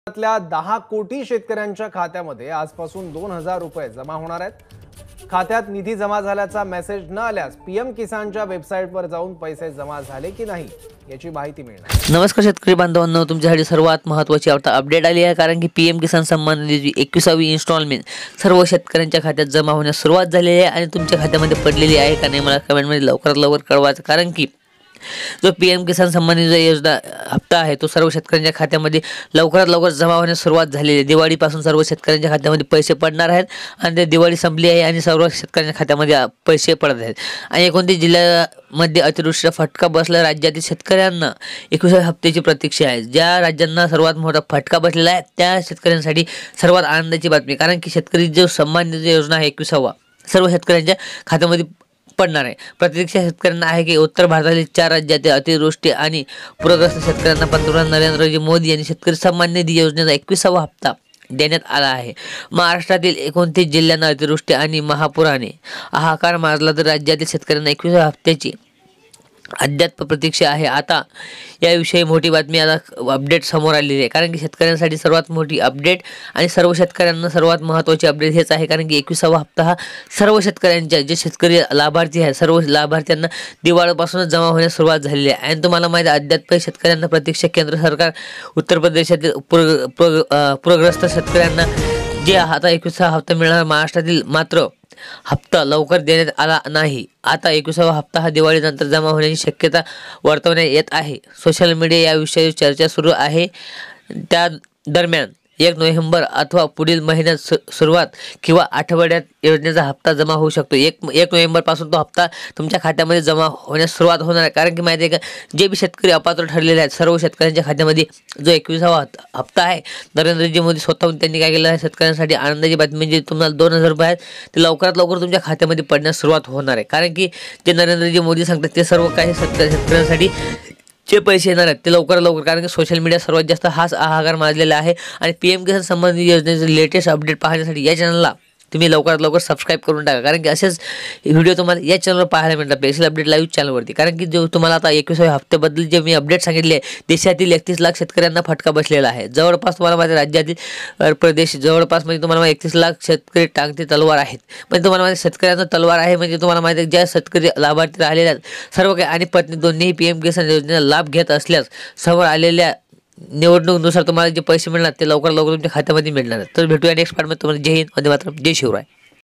राज्यातल्या 10 कोटी शेतकऱ्यांच्या खात्यामध्ये आजपासून 2000 रुपये जमा होणार आहेत। खात्यात निधी जमा झाल्याचा मेसेज न आल्यास पीएम किसानच्या वेबसाईटवर जाऊन पैसे जमा झाले की नाही याची माहिती मिळणार। नमस्कार शेतकरी बांधवांनो, तुमच्यासाठी सर्वात महत्त्वाची आता अपडेट आली आहे, कारण की पीएम किसान सन्मान निधीची 21वी इन्स्टॉलमेंट सर्व शेतकऱ्यांच्या खात्यात जमा होण्यास सुरुवात झालेली आहे आणि तुमच्या खात्यामध्ये पडलेली आहे का नाही मला कमेंटमध्ये लवकरात लवकर कळवायचं, कारण की जो पीएम किसान सन्मान निधी योजना हप्ता आहे तो सर्व शेतकऱ्यांच्या खात्यामध्ये लवकरात लवकर जमा होण्यास सुरुवात झालेली आहे। दिवाळीपासून सर्व शेतकऱ्यांच्या खात्यामध्ये पैसे पडणार आहेत आणि ते दिवाळी संपली आहे आणि सर्व शेतकऱ्यांच्या खात्यामध्ये पैसे पडत आहेत। आणि 29 जिल्ह्यामध्ये अतिवृष्टीचा फटका बसला राज्यातील शेतकऱ्यांना 21व्या हप्त्याची प्रतीक्षा आहे। ज्या राज्यांना सर्वात मोठा फटका बसलेला आहे त्या शेतकऱ्यांसाठी सर्वात आनंदाची बातमी, कारण की शेतकरी जो सन्मान निधी योजना आहे 21वा सर्व शेतकऱ्यांच्या खात्यामध्ये पडणार आहे। प्रतीक्षा शेतकऱ्यांना आहे की उत्तर भारतातील 4 राज्यातील अतिवृष्टी आणि पूरग्रस्त शेतकऱ्यांना पंतप्रधान नरेंद्र मोदी यांनी शेतकरी सन्मान निधी योजनेचा 21वा हप्ता देण्यात आला आहे। महाराष्ट्रातील 29 जिल्ह्यांना अतिवृष्टी आणि महापुराने हाहाकार माजला तर राज्यातील शेतकऱ्यांना 21व्या हप्त्याची अद्याप प्रतीक्षा आहे। आता याविषयी मोठी बातमी आता अपडेट समोर आलेली आहे, कारण की शेतकऱ्यांसाठी सर्वात मोठी अपडेट आणि सर्व शेतकऱ्यांना सर्वात महत्त्वाची अपडेट हेच आहे, कारण की 21वा हप्ता हा सर्व शेतकऱ्यांच्या जे शेतकरी लाभार्थी आहेत सर्व लाभार्थ्यांना दिवाळीपासूनच जमा होण्यास सुरुवात झालेली आहे। आणि तुम्हाला माहिती आहे अद्याप शेतकऱ्यांना प्रतीक्षा केंद्र सरकार उत्तर प्रदेशातील पूरग्रस्त शेतकऱ्यांना जे आता 21वा हप्ता मिळणार, महाराष्ट्रातील मात्र हप्ता लवकर देण्यात आला नाही। आता 21वा हप्ता हा दिवाळीनंतर जमा होण्याची शक्यता वर्तवण्यात येत आहे। सोशल मीडिया याविषयी चर्चा सुरू आहे। त्या दरम्यान 1 नोव्हेंबर अथवा पुढील महिन्यात सुरुवात किंवा आठवड्यात योजनेचा हप्ता जमा होऊ शकतो। 1 नोव्हेंबरपासून तो हप्ता तुमच्या खात्यामध्ये जमा होण्यास सुरुवात होणार आहे, कारण की माहिती आहे का जे बी शेतकरी अपात्र ठरलेले आहेत सर्व शेतकऱ्यांच्या खात्यामध्ये जो 21वा हप्ता आहे नरेंद्रजी मोदी स्वतःहून त्यांनी काय केलं आहे आनंदाची आनंदाची बातमी म्हणजे तुम्हाला 2000 रुपये आहेत ते लवकरात लवकर तुमच्या खात्यामध्ये पडण्यास सुरुवात होणार आहे, कारण की जे नरेंद्रजी मोदी सांगतात ते सर्व काही शेतकऱ्यांसाठी जे पैसे येणार आहेत ते लवकरात लवकर, कारण की सोशल मीडिया सर्वात जास्त हाच हाहाकार माजलेला आहे। आणि पीएम किसान सन्मान निधी योजनेचे लेटेस्ट अपडेट पाहण्यासाठी या चॅनलला तुम्ही लवकरात लवकर सबस्क्राईब करून टाका, कारण की असेच व्हिडिओ तुम्हाला या चॅनलवर पाहायला मिळतात स्पेशल अपडेट लाईव्ह चॅनलवरती। कारण की जो तुम्हाला आता 21व्या हप्त्याबद्दल जे मी अपडेट सांगितले देशातील 31 लाख शेतकऱ्यांना फटका बसलेला आहे। जवळपास तुम्हाला माझ्या राज्यातील प्रदेश जवळपास म्हणजे तुम्हाला 31 लाख शेतकरी टांगती तलवार आहेत, म्हणजे तुम्हाला माझ्या शेतकऱ्यांना तलवार आहे, म्हणजे तुम्हाला माहिती आहे ज्या शेतकरी लाभार्थी राहिलेले आहेत सर्व काही आणि पत्नी दोन्हीही पीएम किसान योजनेचा लाभ घेत असल्यास समोर आलेल्या निवडणुकीनुसार तुम्हाला जे पैसे मिळणार ते लवकर लवकर तुमच्या खात्यामध्ये मिळणार आहेत। तर भेटूया नेक्स्ट पार्टमध्ये। तुम्हाला जय हिंद, वंदे मातरम, जय शिवराय।